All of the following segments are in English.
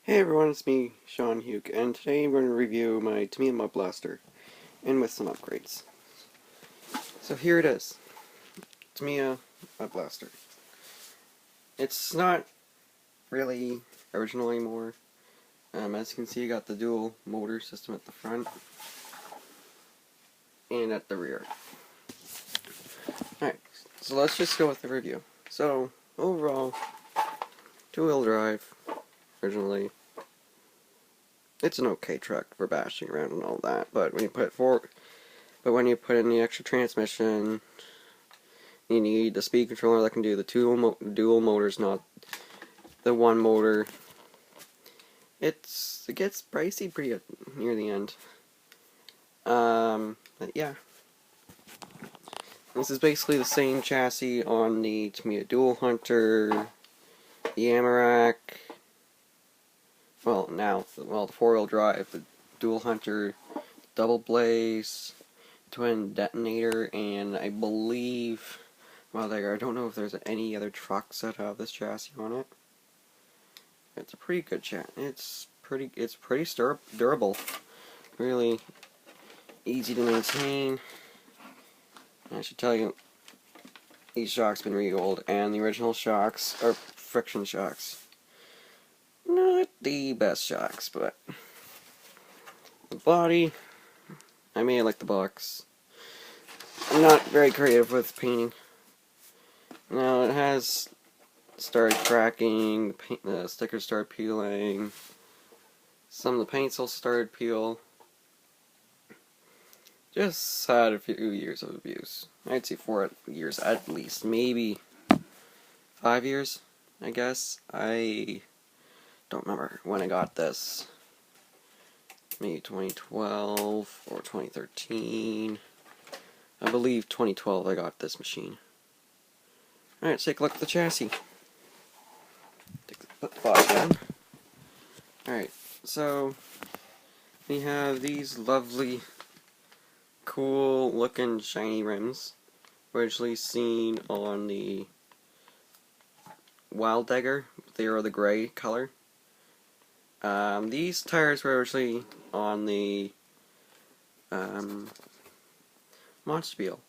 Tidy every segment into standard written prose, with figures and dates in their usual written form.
Hey everyone, it's me, Sean Hugh, and today I'm going to review my Tamiya Mud Blaster, and with some upgrades. So here it is, Tamiya Mud Blaster. It's not really original anymore. As you can see, you got the dual motor system at the front and at the rear. Alright, so let's just go with the review. So, overall, two-wheel drive, originally. It's an okay truck for bashing around and all that, but when you put in the extra transmission, you need the speed controller that can do the dual motors, not the one motor. It gets pricey pretty near the end. But yeah. This is basically the same chassis on the Tamiya Dual Hunter, the Amarak, the four-wheel drive, the Dual Hunter, double blaze, twin detonator, and I believe, I don't know if there's any other trucks that have this chassis on it. It's a pretty good chassis. It's pretty durable. Really easy to maintain. I should tell you, these shocks have been re-oiled, and the original shocks are friction shocks. Not the best shocks, but the body, I made it like the box. I'm not very creative with painting. Now it has started cracking, the stickers started peeling, some of the paints also started to peel. Just had a few years of abuse. I'd say 4 years at least, maybe 5 years, I guess. I don't remember when I got this. Maybe 2012 or 2013. I believe 2012 I got this machine. Alright, let's take a look at the chassis. Put the box down. Alright, so we have these lovely, cool looking shiny rims, originally seen on the Wild Dagger. They are the gray color. These tires were originally on the Monstermobile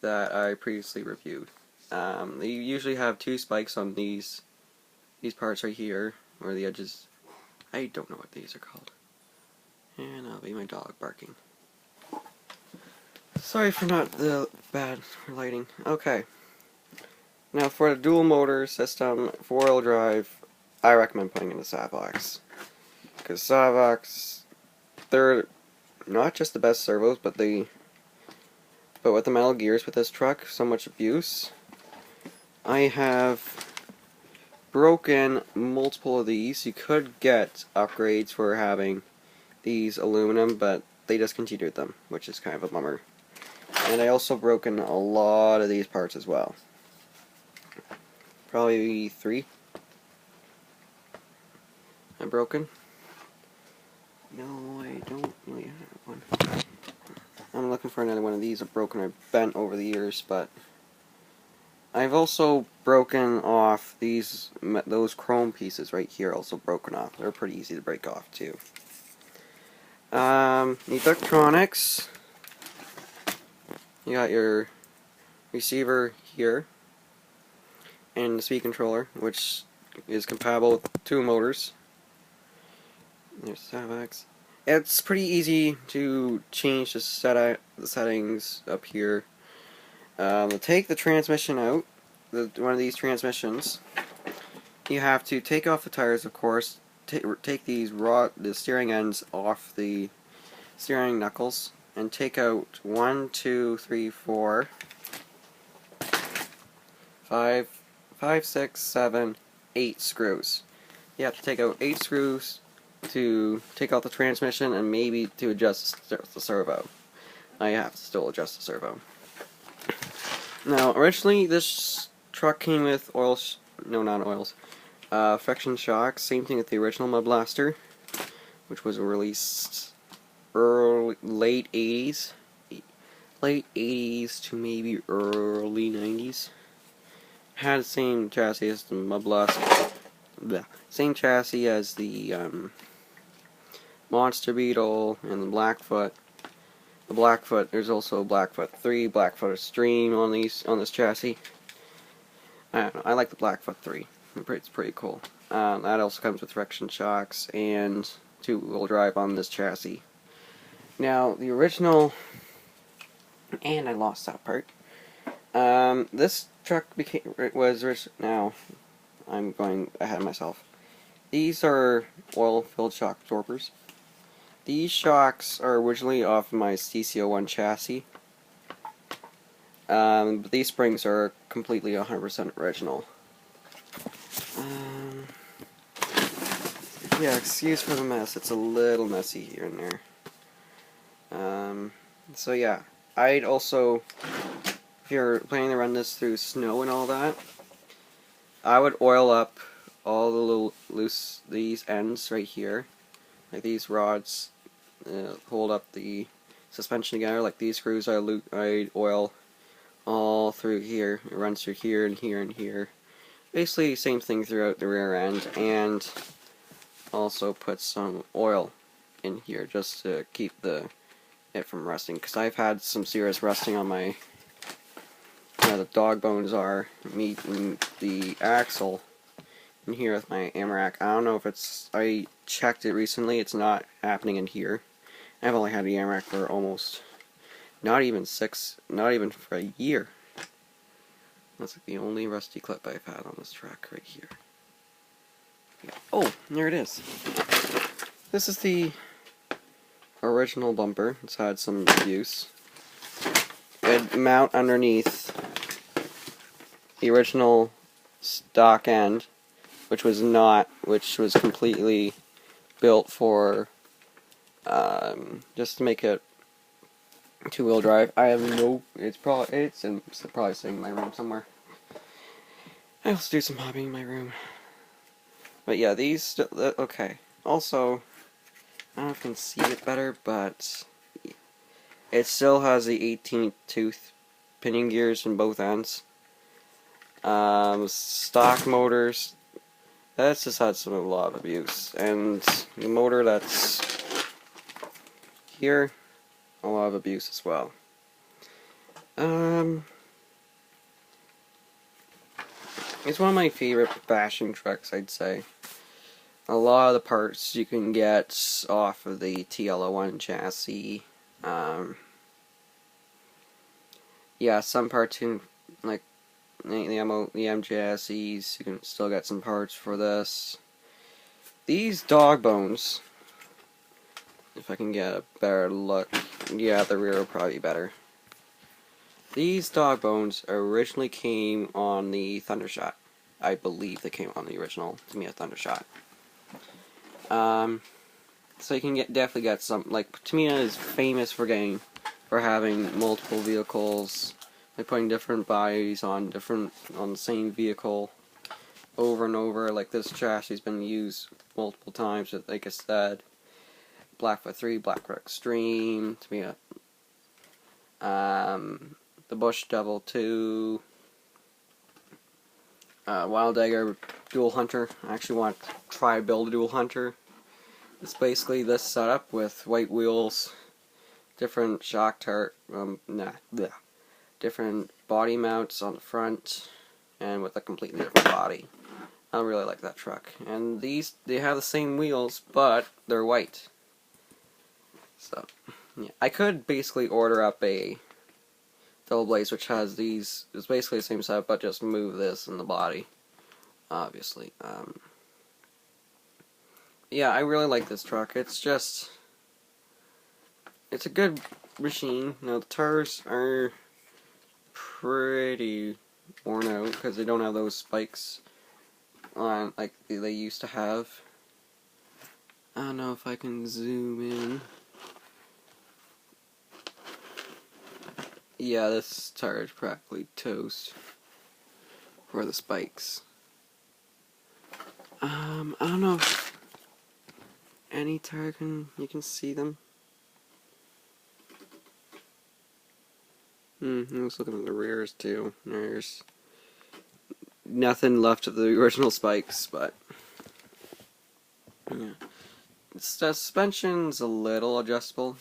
that I previously reviewed. They usually have 2 spikes on these parts right here, or the edges. I don't know what these are called. And that'll be my dog barking. Sorry for not the bad lighting. Okay. Now for the dual motor system, 4-wheel drive, I recommend putting in the Savox. Because Savox, they're not just the best servos, but with the metal gears with this truck, so much abuse. I have broken multiple of these. You could get upgrades for having these aluminum, but they discontinued them, which is kind of a bummer. And I also broken a lot of these parts as well. Probably 3 I'm broken. No, I don't really have one. I'm looking for another one of these. I've broken or bent over the years, but I've also broken off those chrome pieces right here. Also broken off. They're pretty easy to break off too. The electronics. You got your receiver here, and the speed controller, which is compatible with 2 motors. There's Savox. It's pretty easy to change the settings up here. To take the transmission out, one of these transmissions, you have to take off the tires, of course. Take the steering ends off the steering knuckles, and take out 1, 2, 3, 4, 5, 6, 7, 8 screws. You have to take out 8 screws to take out the transmission and maybe to adjust the servo. I have to still adjust the servo. Now, originally this truck came with friction shocks. Same thing with the original Mud Blaster, which was released late 80s to maybe early 90s. Had the same chassis as the Mud Blaster, same chassis as the Monster Beetle and the Blackfoot. The Blackfoot, there's also a Blackfoot 3, Blackfoot Extreme on this chassis. I don't know, I like the Blackfoot 3. It's pretty cool. That also comes with friction shocks and two-wheel drive on this chassis. Now, the original, and I lost that part. This truck now, I'm going ahead of myself. These are oil-filled shock absorbers. These shocks are originally off my CC01 chassis. But these springs are completely 100% original. Yeah, excuse for the mess. It's a little messy here and there. So yeah, I'd also, if you're planning to run this through snow and all that, I would oil up all the little these ends right here, like these rods hold up the suspension together. Like these screws, I'd oil all through here. It runs through here and here and here. Basically, same thing throughout the rear end, and also put some oil in here just to keep it from rusting. Because I've had some serious rusting on my where the dog bones are meeting the axle in here with my AMRAC. I don't know if it's. I checked it recently. It's not happening in here. I've only had the AMRAC for almost not even for a year. That's like the only rusty clip I've had on this truck right here. Yeah. Oh, there it is. This is the original bumper. It's had some use. It'd mount underneath the original stock end, which was completely built for just to make it two-wheel drive. I have no. It's probably sitting in my room somewhere. I also do some hobbying in my room. But yeah, these okay. Also, I don't know if you can see it better, but it still has the 18th tooth pinion gears in both ends. Stock motors. That's just had a lot of abuse, and the motor that's here, a lot of abuse as well. It's one of my favorite bashing trucks, I'd say. A lot of the parts you can get off of the TL01 chassis. Yeah, some parts like the M chassis, you can still get some parts for this. These dog bones, if I can get a better look, yeah, the rear will probably be better. These dog bones originally came on the Thundershot. I believe they came on the original Tamiya Thundershot. So you can definitely get some. Like Tamiya is famous for having multiple vehicles, like putting different bodies on the same vehicle over and over. Like this chassis has been used multiple times. With, like I said, Blackfoot 3, Blackfoot Extreme, Tamiya. The Bush Devil 2, Wild Dagger Dual Hunter. I actually want to try to build a Dual Hunter. It's basically this setup with white wheels, different different body mounts on the front, and with a completely different body. I really like that truck. And they have the same wheels, but they're white. So, yeah. I could basically order up a Double Blaze, which has these. It's basically the same setup, but just move this in the body. Obviously. Yeah, I really like this truck. It's a good machine. Now the tires are pretty worn out because they don't have those spikes on like they used to have. I don't know if I can zoom in. Yeah, this tire is practically toast for the spikes. I don't know if any tire you can see them. Let's look at the rears too. There's nothing left of the original spikes, but Yeah. Suspension's a little adjustable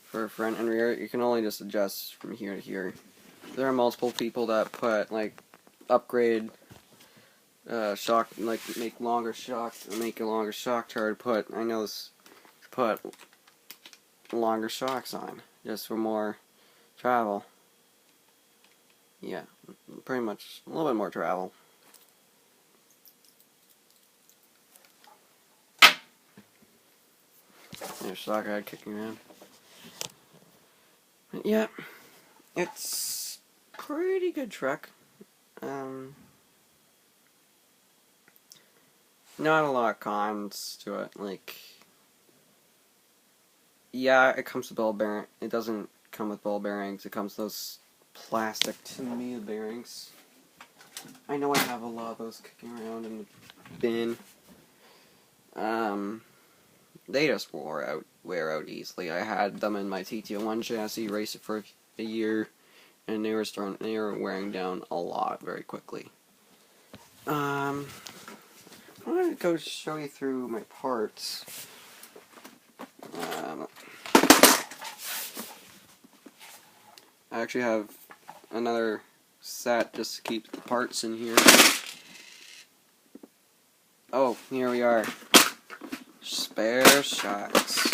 for front and rear. You can only just adjust from here to here. There are multiple people that put like upgrade shock, like make a longer shock tower. I know this, put longer shocks on just for more travel. Yeah, pretty much a little bit more travel. There's shock head kicking around. But yeah, it's pretty good truck. Not a lot of cons to it. Like, yeah, it comes with ball bearing. It doesn't come with ball bearings. It comes with those plastic Tamiya bearings. I know I have a lot of those kicking around in the bin. They just wear out easily. I had them in my TT01 chassis, raced it for a year, and they were wearing down a lot very quickly. I'm gonna go show you through my parts. I actually have another set just to keep the parts in here. Oh, here we are. Spare shocks.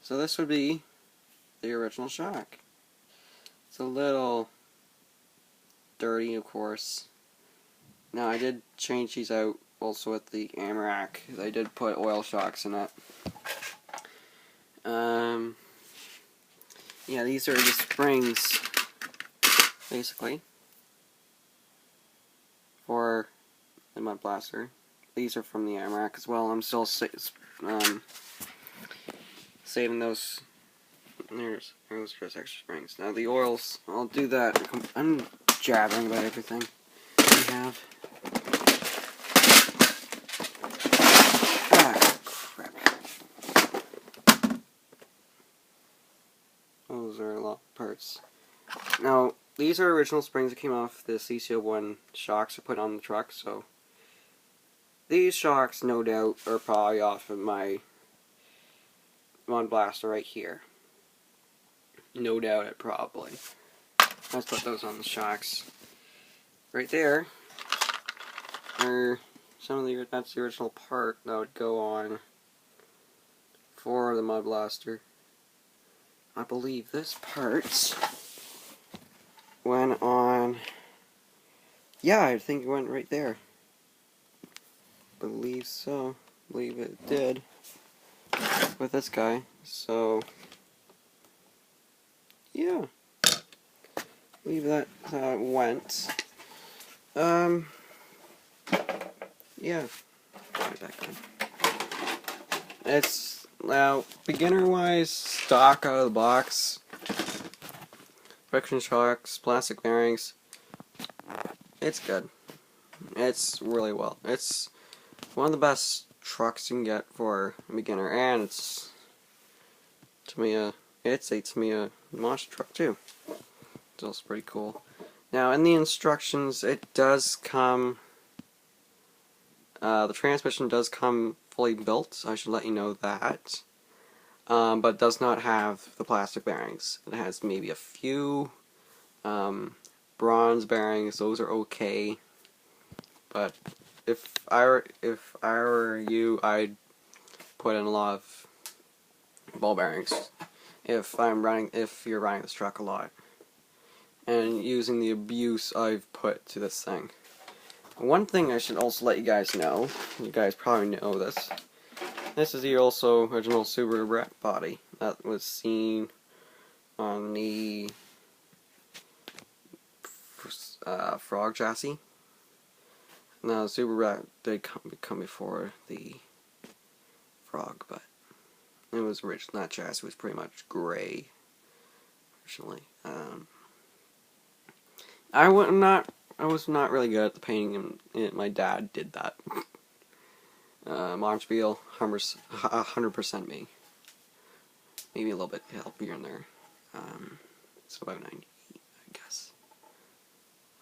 So this would be the original shock. It's a little dirty, of course. Now I did change these out also with the Amarak. I did put oil shocks in it. Yeah, these are the springs, basically, for the Mud Blaster. These are from the Amarak as well. I'm still saving those. There's just extra springs. Now the oils, I'll do that. I'm jabbering about everything we have. Ah, crap. Those are a lot of parts. Now, these are original springs that came off the CC01 shocks I put on the truck, so these shocks, no doubt, are probably off of my Mud Blaster right here. No doubt it probably. Let's put those on the shocks. Right there are that's the original part that would go on for the Mud Blaster. I believe this part went on. Yeah, I think it went right there. Believe so. Believe it did. With this guy. So, yeah. Believe that's how it went. Yeah. Put it back on. It's, now, beginner-wise, stock out of the box. Friction shocks, plastic bearings. It's good. It's really well. It's one of the best trucks you can get for a beginner, and it's Tamiya. It's a Tamiya monster truck too. It's also pretty cool. Now, in the instructions, it does come. The transmission does come fully built. I should let you know that. But does not have the plastic bearings. It has maybe a few bronze bearings. Those are okay. But if I were you, I'd put in a lot of ball bearings. If you're running this truck a lot, and using the abuse I've put to this thing. One thing I should also let you guys know, you guys probably know this. This is the also original Subaru Rat body that was seen on the Frog chassis. Now, Subaru Rat did come before the Frog, but it was original. That chassis was pretty much gray originally. I was not really good at the painting, and my dad did that. Monspiel, 100% me. Maybe a little bit help here and there. It's about 90.